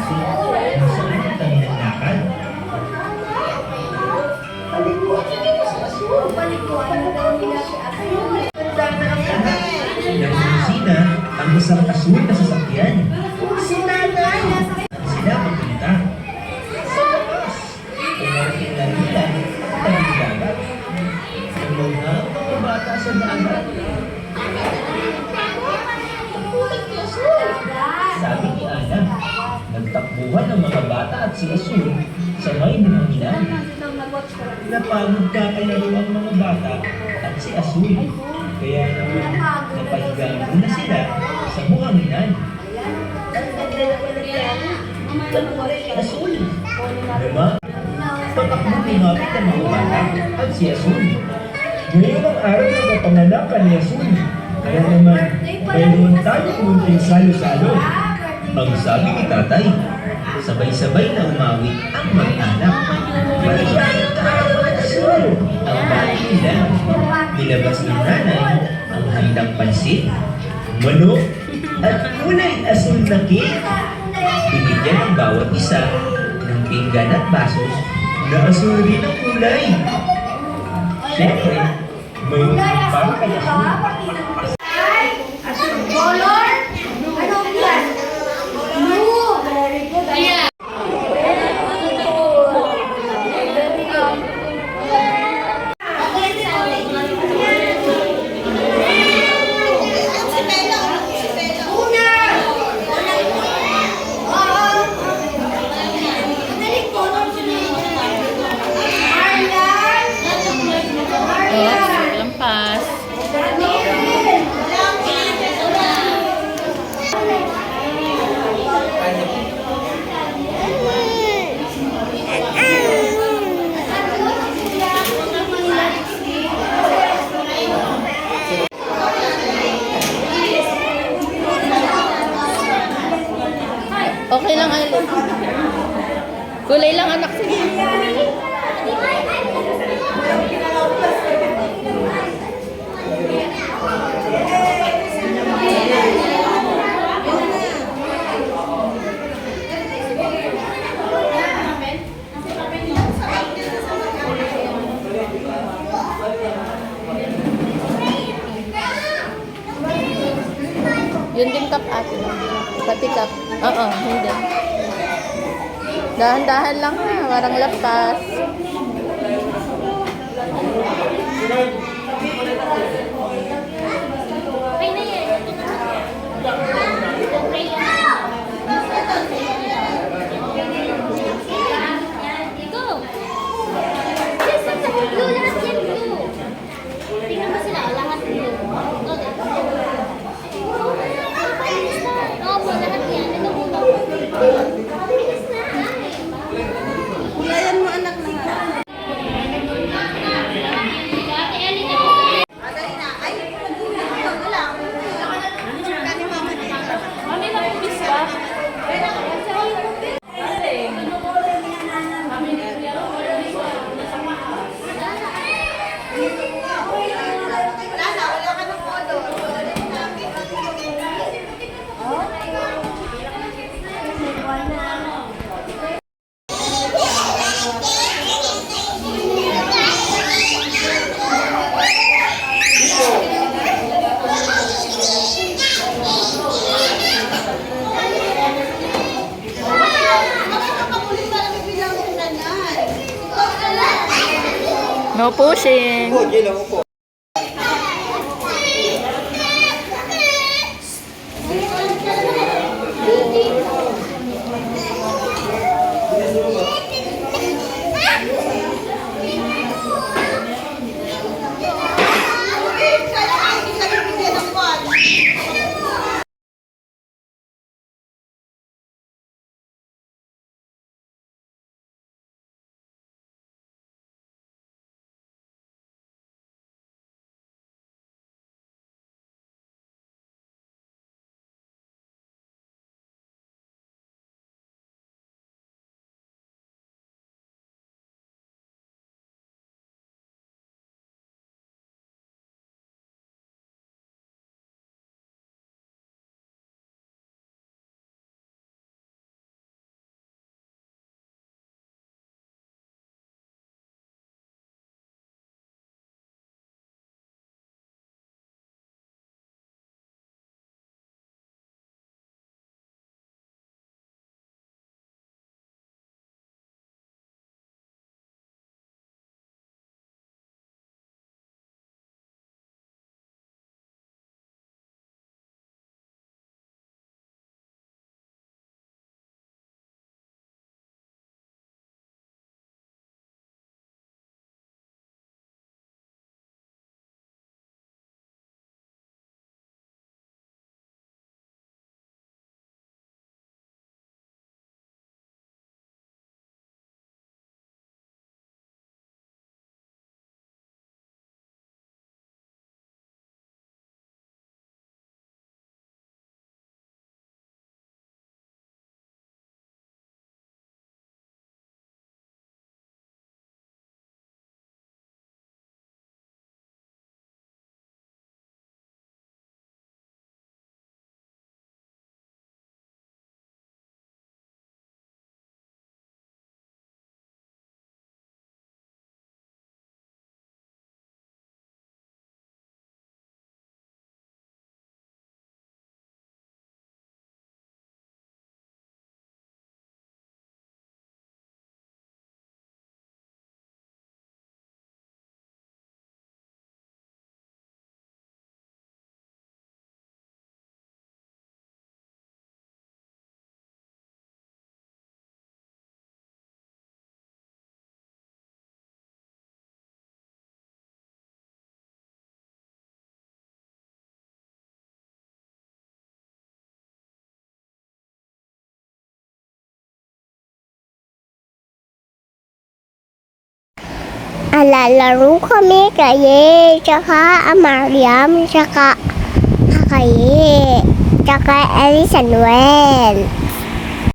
asul kung saan kami naglakad. Nagsisina ang isang asul na sasakyan. Sila papunta. Sa taas, umarating na nila ang dagat. Tulog na ang mga bata sa dagat. Sabi ni Ana, nagtakbuhan ang mga bata at si Asul sa may buhanginan. Napagod na kalaro ang mga bata at si Asul. Kaya naman napahiga muna sila sa buhanginan. Ang nagdalawa na tao, kanulay si Asul. Diba? Patakbo lumapit ang mga bata at si Asul. Ngayon ang araw ng kapanganakan ni Asul. Kaya naman, mayroon tayong munting salo-salo. Ang sabi ni tatay, sabay-sabay na umawit ang mag-anak. Maligayang kaarawan na Asul! Ang bati nila, nilabas ng nanay ang handang pansit, manok, at kulay asul na cake. Binigyan ng bawat isa ng pinggan at basos na asul rin ang kulay. Siyempre, may pang kay Asul. Color? Ano yan? Blue. Very good. Ayan. Lampas. Okay lang, Alin. Kulay lang, anak. Sige. Yun din kap ate. Pati kap. Oo, hindi. Dahan-dahan lang ha. Warang lapas. Tingnan mo sila, lahat blue. Opo, lahat yan. Ito muna. Bilis na. Kulayan mo, anak na nga. Ate Ellie na. Mami, mag-ubis ba? No pushing. Lalaro kami kay tsaka Mariam, tsaka Kakaye, tsaka Elisa Noel.